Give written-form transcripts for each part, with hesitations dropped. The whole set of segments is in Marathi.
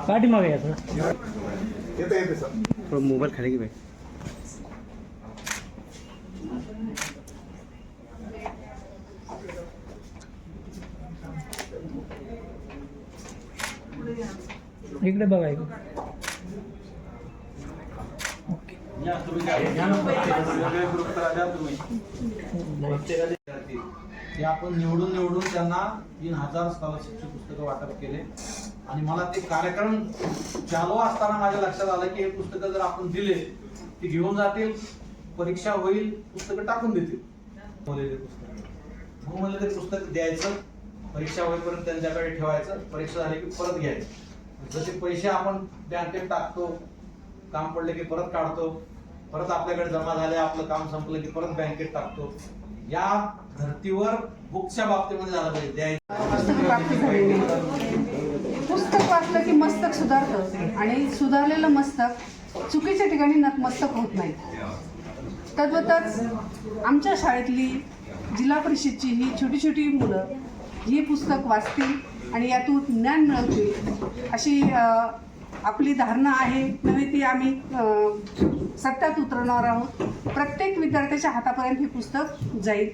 पाठीमागे या थोडं मोबाईल खाली की बाई. इकडे बघा इकडे. आपण निवडून त्यांना 3000 स्कॉलरशिपची पुस्तकं वाटप केले आणि मला ते कार्यक्रम चालू असताना माझ्या लक्षात आलं की हे पुस्तकं जर आपण दिले ती घेऊन जातील, परीक्षा होईल, पुस्तकं टाकून देतील. म्हणून ते पुस्तक द्यायचं, परीक्षा होईपर्यंत त्यांच्याकडे ठेवायचं, परीक्षा झाली की परत घ्यायचं. जसे पैसे आपण बँकेत टाकतो, काम पडले की परत काढतो, परत आपल्याकडे जमा झाले, आपलं काम संपलं की परत बँकेत टाकतो. या धर्तीवर बुकच्या बाबतीमध्ये झालं पाहिजे. पुस्तक वाचलं की मस्तक सुधारतं आणि सुधारलेलं मस्तक चुकीच्या ठिकाणी नतमस्तक होत नाही. तद्वतच आमच्या शाळेतली जिल्हा परिषदची ही छोटी छोटी मुलं ही पुस्तक वाचतील आणि यातून ज्ञान मिळवतील अशी आपली धारणा आहे. नव्हे ती आम्ही सत्यात उतरवणार आहोत. प्रत्येक विद्यार्थ्याच्या हातापर्यंत हे पुस्तक जाईल.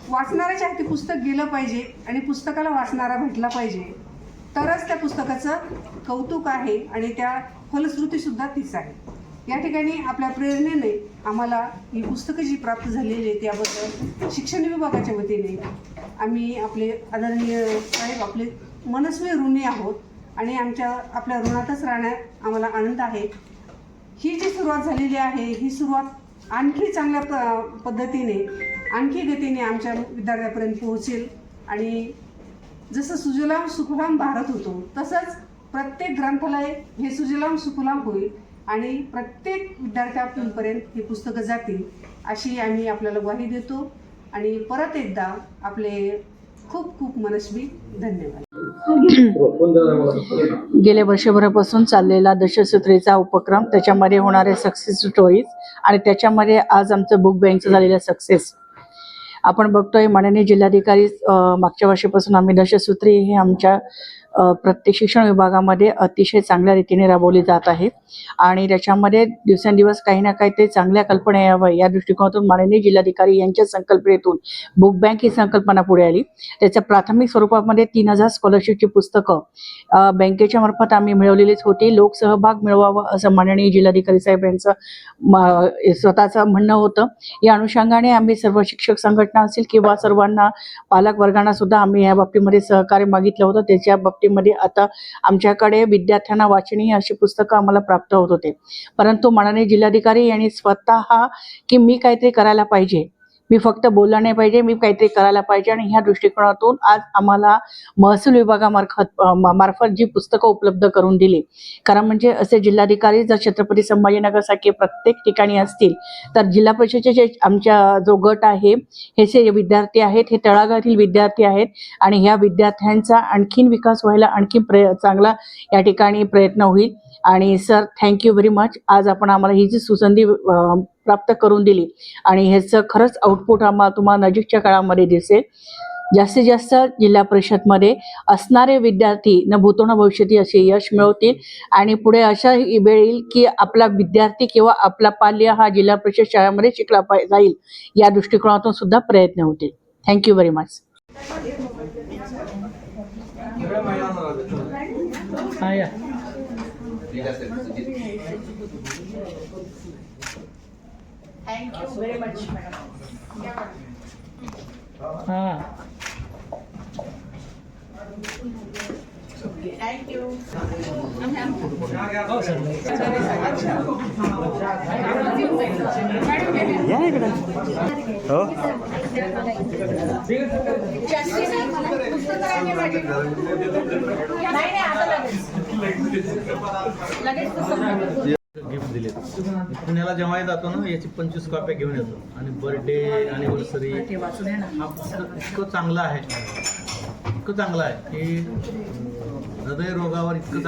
वाचणाऱ्याच्या हाती पुस्तक गेलं पाहिजे आणि पुस्तकाला वाचणारा भेटला पाहिजे, तरच त्या पुस्तकाचं कौतुक आहे आणि त्या फलश्रुतीसुद्धा तीच आहे. या ठिकाणी आपल्या प्रेरणेने आम्हाला ही पुस्तकं जी प्राप्त झालेली आहेत त्याबद्दल शिक्षण विभागाच्या वतीने आम्ही आपले आदरणीय साहेब आपले मनस्वी ऋणी आहोत आणि आपल्या ऋणातच राहण्यात आम्हाला आनंद आहे. ही जी सुरुवात झालेली आहे ही सुरुवात आणखी चांगल्या पद्धतीने आणखी गतीने आमच्या विद्यार्थ्यापर्यंत पोहोचेल आणि जसं सुजलाम सुफलाम भारत होतो तसंच प्रत्येक ग्रंथालय हे सुजलाम सुफलाम होईल आणि प्रत्येक विद्यार्थ्यापर्यंत ही पुस्तकं जातील अशी आम्ही आपल्याला ग्वाही देतो. आणि परत एकदा आपले खूप खूप मनस्वी धन्यवाद. गेल्या वर्षभरापासून चाललेला दशसूत्रीचा उपक्रम, त्याच्यामध्ये होणारे सक्सेस स्टोरीज आणि त्याच्यामध्ये आज आमचं बुक बँकचं झालेलं सक्सेस आपण बघतोय. माननीय जिल्हाधिकारी मागच्या वर्षीपासून आम्ही दशसूत्री हे आमच्या प्रत्येक शिक्षण विभागामध्ये अतिशय चांगल्या रीतीने राबवली जात आहे आणि त्याच्यामध्ये दिवसेंदिवस काही ना काही ते चांगल्या कल्पना यावं या दृष्टिकोनातून माननीय जिल्हाधिकारी यांच्या संकल्पनेतून बुक बँक ही संकल्पना पुढे आली. त्याच्या प्राथमिक स्वरूपामध्ये 3000 स्कॉलरशिपची पुस्तकं बँकेच्या मार्फत आम्ही मिळवलेलीच होती. लोकसहभाग मिळवावं असं माननीय जिल्हाधिकारी साहेब यांचं स्वतःचं म्हणणं होतं. या अनुषंगाने आम्ही सर्व शिक्षक संघटना असेल किंवा सर्वांना पालक वर्गांना सुद्धा आम्ही या बाबतीमध्ये सहकार्य मागितलं होतं. त्याच्या बाबतीमध्ये आता आमच्याकडे विद्यार्थ्यांना वाचनीय अशी पुस्तकं आम्हाला प्राप्त होत होते. परंतु माननीय जिल्हाधिकारी यांनी स्वतः की मी काहीतरी करायला पाहिजे, मी फक्त बोलला नाही पाहिजे, मी काहीतरी करायला पाहिजे आणि ह्या दृष्टिकोनातून आज आम्हाला महसूल विभागामार्फत जी पुस्तकं उपलब्ध करून दिली. कारण म्हणजे असे जिल्हाधिकारी जर छत्रपती संभाजीनगर सारखे प्रत्येक ठिकाणी असतील तर जिल्हा परिषदेचे जे आमच्या जो गट आहे हे जे विद्यार्थी आहेत हे तळागाळातील विद्यार्थी आहेत आणि ह्या विद्यार्थ्यांचा आणखीन विकास व्हायला आणखी चांगला या ठिकाणी प्रयत्न होईल. आणि सर थँक्यू व्हेरी मच. आज आपण आम्हाला ही जी सुसंधी प्राप्त करून दिली आणि ह्याचं खरंच आउटपुट आम्हाला तुम्हाला नजीकच्या काळामध्ये दिसेल. जास्तीत जास्त जिल्हा परिषदमध्ये असणारे विद्यार्थी न भूतो न भविष्यती असे यश मिळवतील आणि पुढे अशा वेळ येईल की आपला विद्यार्थी किंवा आपला पाल्य हा जिल्हा परिषद शाळेमध्ये शिकला जाईल या दृष्टिकोनातून सुद्धा प्रयत्न होतील. Thank you very much. Thank you very much, madam. Thank you. या इकडे. हो गिफ्ट दिले. पुण्याला जेव्हा जातो ना याची 25 कॉप्या घेऊन येतो आणि बर्थडे अॅनिव्हर्सरी हा पुस्तक इतकं चांगलं आहे की हृदयरोगावर इतकं